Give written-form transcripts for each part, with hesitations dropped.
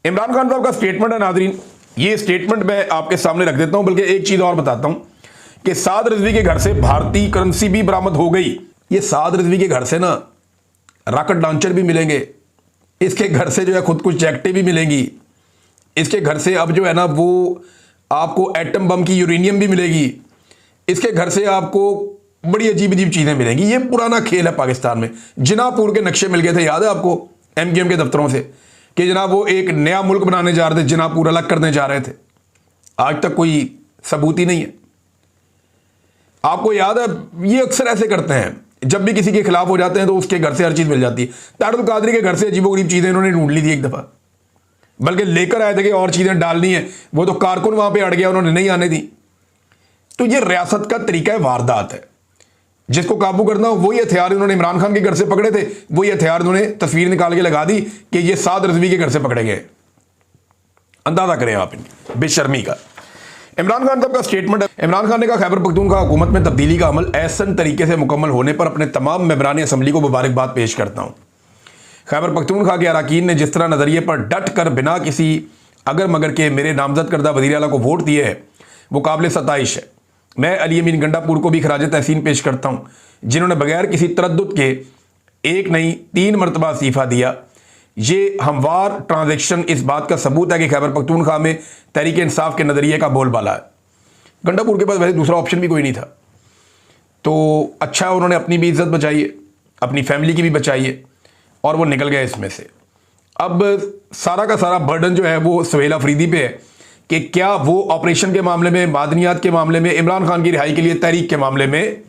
इमरान खान साहब का स्टेटमेंट है नादरीन, ये स्टेटमेंट मैं आपके सामने रख देता हूं। बल्कि एक चीज और बताता हूं कि साद रिजवी के घर से भारतीय करेंसी भी बरामद हो गई। ये साद रिजवी के घर से ना रॉकेट लॉन्चर भी मिलेंगे, इसके घर से जो है खुद कुछ जैकेटें भी मिलेंगी, इसके घर से अब जो है ना वो आपको एटम बम की यूरेनियम भी मिलेगी, इसके घर से आपको बड़ी अजीब अजीब चीजें मिलेंगी। ये पुराना खेल है पाकिस्तान में। जिनापुर के नक्शे मिल गए थे, याद है आपको, एमक्यूएम के दफ्तरों से, कि जनाब वो एक नया मुल्क बनाने जा रहे थे, जिनापुर अलग करने जा रहे थे। आज तक कोई सबूत ही नहीं है। आपको याद है, ये अक्सर ऐसे करते हैं, जब भी किसी के खिलाफ हो जाते हैं तो उसके घर से हर चीज मिल जाती है। तारुल कादरी के घर से अजीबोगरीब चीजें इन्होंने ढूंढ ली थी एक दफा, बल्कि लेकर आए थे कि और चीजें डालनी है, वो तो कारकुन वहां पे अड़ गया, उन्होंने नहीं आने दी। तो ये रियासत का तरीका है, वारदात है। जिसको काबू करना हो वही हथियार इन्होंने इमरान खान के घर से पकड़े थे, वही हथियार इन्होंने तस्वीर निकाल के लगा दी कि ये साद रिजवी के घर से पकड़े गए। अंदाजा करें आप इनकी बेशर्मी का। इमरान खान साहब का स्टेटमेंट है। इमरान खान ने कहा, खैबर पख्तूनख्वा हुकूमत में तब्दीली का अमल ऐसन तरीके से मुकम्मल होने पर अपने तमाम मेंबरान असम्बली को मुबारकबाद पेश करता हूं। खैबर पख्तूनख्वा के अरकान ने जिस तरह नजरिए पर डट कर बिना किसी अगर मगर के मेरे नामजद करदा वज़ीर आला को वोट दिए है, वो काबिल सताइश है। मैं अली अमीन गंडापुर को भी खराज तहसीन पेश करता हूं, जिन्होंने बगैर किसी तरद्दुद के एक नहीं 3 मरतबा इस्तीफा दिया। ये हमवार ट्रांजेक्शन इस बात का सबूत है कि खैबर पख्तूनख्वा में तहरीक इंसाफ के नजरिए का बोलबाला है। गंडापुर के पास वैसे दूसरा ऑप्शन भी कोई नहीं था, तो अच्छा उन्होंने अपनी भी इज्जत बचाई है, अपनी फैमिली की भी बचाई है, और वो निकल गए इसमें से। अब सारा का सारा बर्डन जो है वो सुहेल अफरीदी पे है कि क्या वो ऑपरेशन के मामले में, मादनियात के मामले में, इमरान खान की रिहाई के लिए तहरीक के मामले में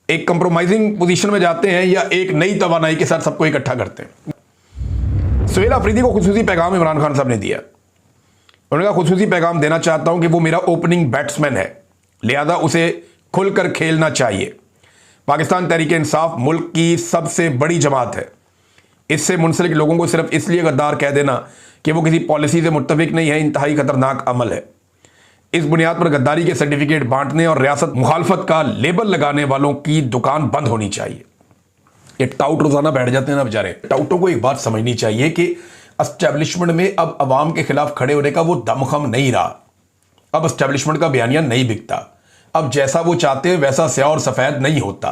एक कंप्रोमाइजिंग पोजीशन में जाते हैं या एक नई तवानाई के साथ सबको इकट्ठा करते हैं। सुहेल अफरीदी को खुसूसी पैगाम इमरान खान साहब ने दिया। उन्होंने कहा, खुसूसी पैगाम देना चाहता हूं कि वो मेरा ओपनिंग बैट्समैन है, लिहाजा उसे खुलकर खेलना चाहिए। पाकिस्तान तहरीक इंसाफ मुल्क की सबसे बड़ी जमात है। इससे मुंसलिक लोगों को सिर्फ इसलिए गद्दार कह देना कि वो किसी पॉलिसी से मुत्तफिक नहीं है, इंतहाई खतरनाक अमल है। इस बुनियाद पर गद्दारी के सर्टिफिकेट बांटने और रियासत मुखालफत का लेबल लगाने वालों की दुकान बंद होनी चाहिए। ये टाउट रोजाना बैठ जाते हैं ना बेचारे। टाउटों को एक बात समझनी चाहिए कि एस्टेब्लिशमेंट में अब अवाम के खिलाफ खड़े होने का वो दमखम नहीं रहा। अब एस्टेब्लिशमेंट का बयानिया नहीं बिकता। अब जैसा वो चाहते हैं वैसा स्याह और सफेद नहीं होता।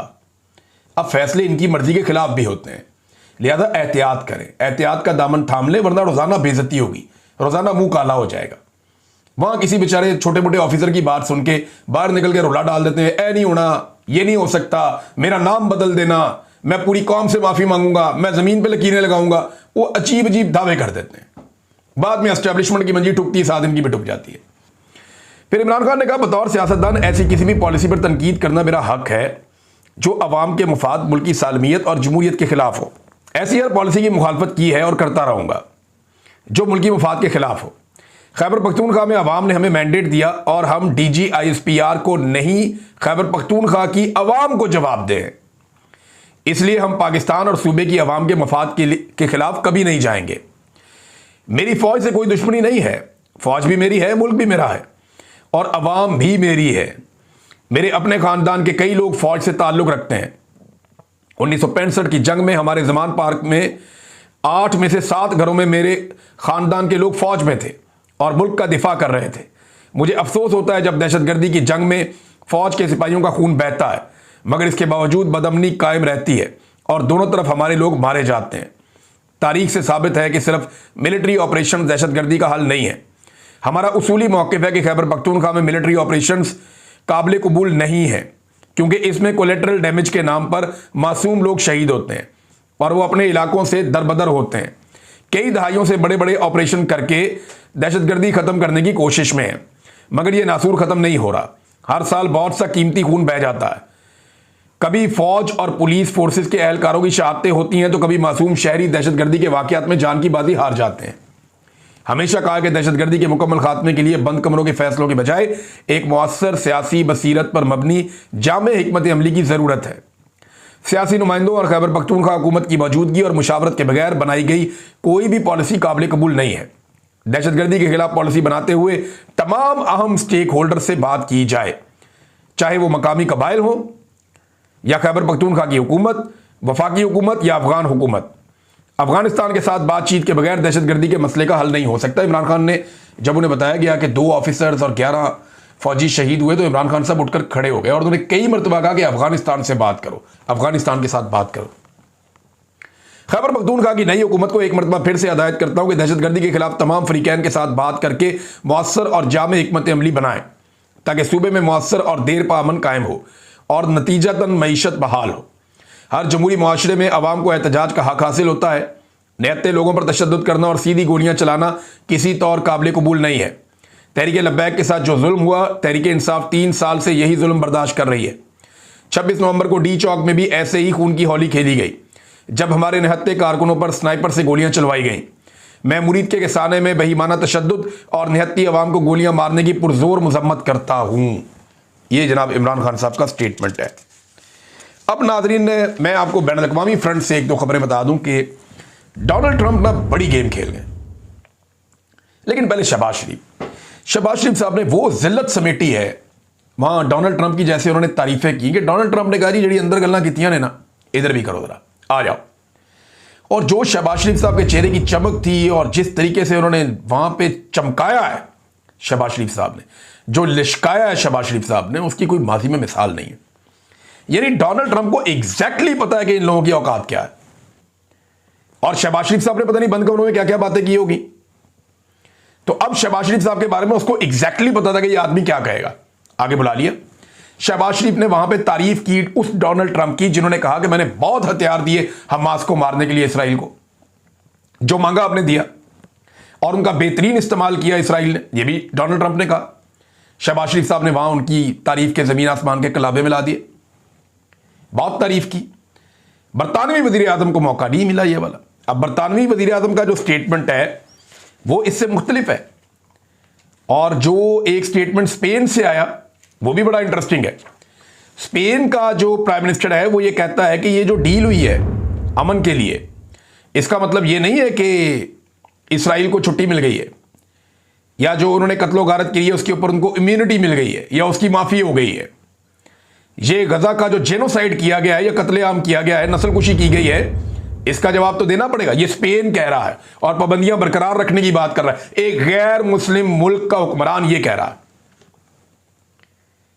अब फैसले इनकी मर्जी के खिलाफ भी होते हैं। लिहाजा एहतियात करें, एहतियात का दामन थाम ले, वरना रोजाना बेइज्जती होगी, रोजाना मुंह काला हो जाएगा। वहां किसी बेचारे छोटे मोटे ऑफिसर की बात सुन के बाहर निकल के रोला डाल देते हैं, ऐ नहीं होना, ये नहीं हो सकता, मेरा नाम बदल देना, मैं पूरी कौम से माफी मांगूंगा, मैं जमीन पे लकीरें लगाऊंगा। वो अजीब अजीब दावे कर देते हैं। बाद में एस्टेब्लिशमेंट की मंजी ठुकती है, साथ इनकी भी ठुक जाती है। फिर इमरान खान ने कहा, बतौर सियासतदान ऐसी किसी भी पॉलिसी पर तनकीद करना मेरा हक है जो अवाम के मुफाद, मुल्क की सालमियत और जमहूरियत के खिलाफ हो। ऐसी हर पॉलिसी की मुखालफत की है और करता रहूंगा जो मुल्की मुफाद के खिलाफ हो। खैबर पख्तूनख्वा में अवाम ने हमें मैंडेट दिया और हम DGISPR को नहीं, खैबर पख्तूनख्वा की अवाम को जवाब दें। इसलिए हम पाकिस्तान और सूबे की अवाम के मफाद के खिलाफ कभी नहीं जाएंगे। मेरी फौज से कोई दुश्मनी नहीं है, फौज भी मेरी है, मुल्क भी मेरा है और अवाम भी मेरी है। मेरे अपने खानदान के कई लोग फौज से ताल्लुक रखते हैं। 1965 की जंग में हमारे जमान पार्क में 8 में से 7 घरों में मेरे खानदान के लोग फौज में थे और मुल्क का दिफा कर रहे थे। मुझे अफसोस होता है जब दहशतगर्दी की जंग में फौज के सिपाहियों का खून बहता है, मगर इसके बावजूद बदअमनी कायम रहती है और दोनों तरफ हमारे लोग मारे जाते हैं। तारीख से साबित है कि सिर्फ मिलिट्री ऑपरेशन दहशतगर्दी का हल नहीं है। हमारा उसूली मौक़िफ़ है कि खैबर पख्तूनख्वा में मिलिट्री ऑपरेशंस काबिल कबूल नहीं है, क्योंकि इसमें कोलेटरल डैमेज के नाम पर मासूम लोग शहीद होते हैं और वो अपने इलाकों से दरबदर होते हैं। कई दहाइयों से बड़े बड़े ऑपरेशन करके दहशतगर्दी खत्म करने की कोशिश में है, मगर ये नासूर खत्म नहीं हो रहा। हर साल बहुत सा कीमती खून बह जाता है। कभी फौज और पुलिस फोर्सेस के एहलकारों की शहादतें होती हैं, तो कभी मासूम शहरी दहशतगर्दी के वाकयात में जान की बाजी हार जाते हैं। हमेशा कहा कि दहशतगर्दी के मुकम्मल खात्मे के लिए बंद कमरों के फैसलों के बजाय एक मुअस्सर सियासी बसीरत पर मबनी जामे हिकमत अमली की ज़रूरत है। सियासी नुमाइंदों और खैबर पख्तूनख्वा हुकूमत की मौजूदगी और मुशावरत के बगैर बनाई गई कोई भी पॉलिसी काबिल कबूल नहीं है। दहशतगर्दी के खिलाफ पॉलिसी बनाते हुए तमाम अहम स्टेक होल्डर से बात की जाए, चाहे वो मकामी कबाइल हो या खैबर पख्तूनख्वा की हुकूमत, वफाकी हुकूमत या अफगान हुकूमत। अफगानिस्तान के साथ बातचीत के बगैर दहशतगर्दी के मसले का हल नहीं हो सकता। इमरान खान ने जब उन्हें बताया गया कि 2 ऑफिसर्स और 11 फौजी शहीद हुए तो इमरान खान साहब उठकर खड़े हो गए और उन्होंने कई मरतबा कहा कि अफगानिस्तान से बात करो, अफगानिस्तान के साथ बात करो। खैबर पख्तूनख्वा की नई हुकूमत को एक मरतबा फिर से हिदायत करता हूं कि दहशतगर्दी के खिलाफ तमाम फरीकैन के साथ बात करके मौसर और जामे हिकमत अमली बनाएं ताकि सूबे में मौसर और देर पा अमन कायम हो और नतीजतन मईशत बहाल हो। हर जमहूरी मुआशरे में अवाम को एहतजाज का हक हासिल होता है। निहत्ते लोगों पर तशद्दुद करना और सीधी गोलियां चलाना किसी तौर काबिल कबूल नहीं है। तहरीक लब्बैक के साथ जो जुल्म हुआ, तहरीक इंसाफ 3 साल से यही जुल्म बर्दाश्त कर रही है। 26 नवंबर को डी चौक में भी ऐसे ही खून की होली खेली गई जब हमारे निहत्ते कारकुनों पर स्नाइपर से गोलियां चलवाई गईं। मैं मुरीद के किसाने में बेईमाना तशद्दुद और निहत्ती अवाम को गोलियां मारने की पुरजोर मजम्मत करता हूं। यह जनाब इमरान खान साहब का स्टेटमेंट है। अब नाजरीन, मैं आपको बैनुल अक़वामी फ्रंट से 1-2 खबरें बता दूं कि डोनाल्ड ट्रंप ना बड़ी गेम खेल गए। लेकिन पहले शहबाज शरीफ साहब ने वो जिल्लत समेटी है वहां डोनाल्ड ट्रंप की, जैसे उन्होंने तारीफें की कि डोनाल्ड ट्रंप ने कहा जी, अंदर गल्लां कीतियां ने ना, इधर भी करो, जरा आ जाओ। और जो शहबाज शरीफ साहब के चेहरे की चमक थी और जिस तरीके से उन्होंने वहां पे चमकाया है शहबाज शरीफ साहब ने, जो लिशकाया है शहबाज शरीफ साहब ने, उसकी कोई माजी में मिसाल नहीं है। यानी डोनाल्ड ट्रंप को एग्जैक्टली पता है कि इन लोगों की औकात क्या है। और शहबाज शरीफ साहब ने पता नहीं बंद कमरों में क्या क्या बातें की होगी। तो अब शहबाज शरीफ साहब के बारे में उसको एग्जैक्टली पता था कि यह आदमी क्या कहेगा। आगे बुला लिया। शहबाज शरीफ ने वहां पे तारीफ की उस डोनाल्ड ट्रंप की जिन्होंने कहा कि मैंने बहुत हथियार दिए हमास को मारने के लिए, इसराइल को जो मांगा आपने दिया और उनका बेहतरीन इस्तेमाल किया इसराइल ने, यह भी डोनाल्ड ट्रंप ने कहा। शहबाज शरीफ साहब ने वहां उनकी तारीफ के जमीन आसमान के कलाबे मिला दिए, बहुत तारीफ की। बरतानवी वजीर आजम को मौका नहीं मिला यह वाला। अब बरतानवी वजीर आजम का जो स्टेटमेंट है वो इससे मुख्तलिफ है और जो एक स्टेटमेंट स्पेन से आया वो भी बड़ा इंटरेस्टिंग है। स्पेन का जो प्राइम मिनिस्टर है वो ये कहता है कि ये जो डील हुई है अमन के लिए, इसका मतलब ये नहीं है कि इसराइल को छुट्टी मिल गई है या जो उन्होंने कत्लो गारत की है उसके ऊपर उनको इम्यूनिटी मिल गई है या उसकी माफी हो गई है। ये गजा का जो जेनोसाइड किया गया है या कत्लेआम किया गया है, नस्लकुशी की गई है, इसका जवाब तो देना पड़ेगा। ये स्पेन कह रहा है और पाबंदियां बरकरार रखने की बात कर रहा है। एक गैर मुस्लिम मुल्क का हुक्मरान ये कह रहा है।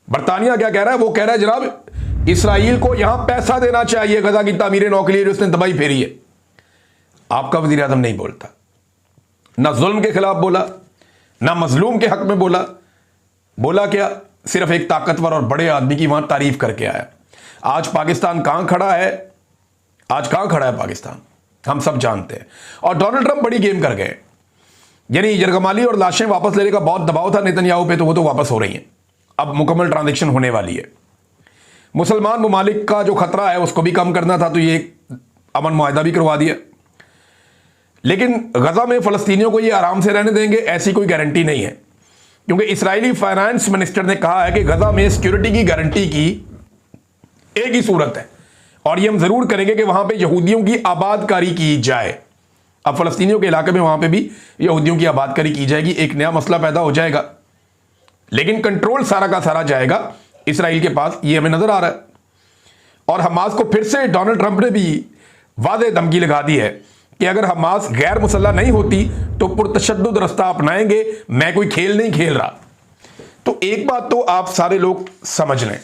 बरतानिया क्या कह रहा है? वो कह रहा है जनाब इसराइल को यहां पैसा देना चाहिए गजा की तामीर नौ के लिए जो उसने दबाई फेरी है। आपका वजीर आजम नहीं बोलता, ना जुल्म के खिलाफ बोला, ना मजलूम के हक में बोला। बोला क्या? सिर्फ एक ताकतवर और बड़े आदमी की वहां तारीफ करके आया। आज पाकिस्तान कहां खड़ा है? आज कहां खड़ा है पाकिस्तान? हम सब जानते हैं। और डोनाल्ड ट्रंप बड़ी गेम कर गए। यानी यरगमाली और लाशें वापस लेने का बहुत दबाव था नेतन्याहू पे, तो वो तो वापस हो रही हैं। अब मुकम्मल ट्रांजैक्शन होने वाली है। मुसलमान ममालिक का जो खतरा है उसको भी कम करना था, तो ये अमन मुआहदा भी करवा दिया। लेकिन गजा में फलस्तीनियों को ये आराम से रहने देंगे ऐसी कोई गारंटी नहीं है, क्योंकि इजरायली फाइनेंस मिनिस्टर ने कहा है कि गजा में सिक्योरिटी की गारंटी की एक ही सूरत है और ये हम जरूर करेंगे कि वहां पे यहूदियों की आबादकारी की जाए। अब फलस्तीनियों के इलाके में वहां पे भी यहूदियों की आबादकारी की जाएगी। एक नया मसला पैदा हो जाएगा, लेकिन कंट्रोल सारा का सारा जाएगा इसराइल के पास, ये हमें नजर आ रहा है। और हमास को फिर से डोनाल्ड ट्रंप ने भी वादे धमकी लगा दी है कि अगर हमास गैर मुसल्ला नहीं होती तो पुरतशद्दुद रास्ता अपनाएंगे। मैं कोई खेल नहीं खेल रहा। तो एक बात तो आप सारे लोग समझ लें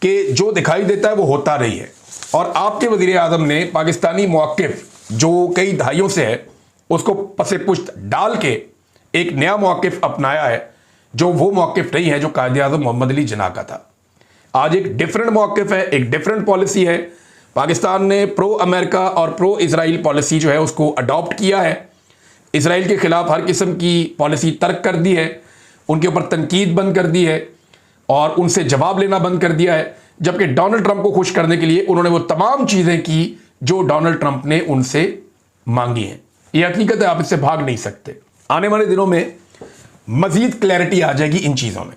कि जो दिखाई देता है वो होता नहीं है। और आपके वजीर आजम ने पाकिस्तानी मौक़िफ़ जो कई दहाइयों से है उसको पसे पुश्त डाल के एक नया मौक़िफ़ अपनाया है, जो वो मौक़िफ़ नहीं है जो कायदे आज़म मोहम्मद अली जिन्ना का था। आज एक डिफरेंट मौक़िफ़ है, एक डिफरेंट पॉलिसी है। पाकिस्तान ने प्रो अमेरिका और प्रो इजराइल पॉलिसी जो है उसको अडॉप्ट किया है। इसराइल के खिलाफ हर किस्म की पॉलिसी तर्क कर दी है, उनके ऊपर तनकीद बंद कर दी है और उनसे जवाब लेना बंद कर दिया है। जबकि डोनाल्ड ट्रंप को खुश करने के लिए उन्होंने वो तमाम चीजें की जो डोनाल्ड ट्रंप ने उनसे मांगी हैं। ये हकीकत है, आप इससे भाग नहीं सकते। आने वाले दिनों में मजीद क्लैरिटी आ जाएगी इन चीजों में।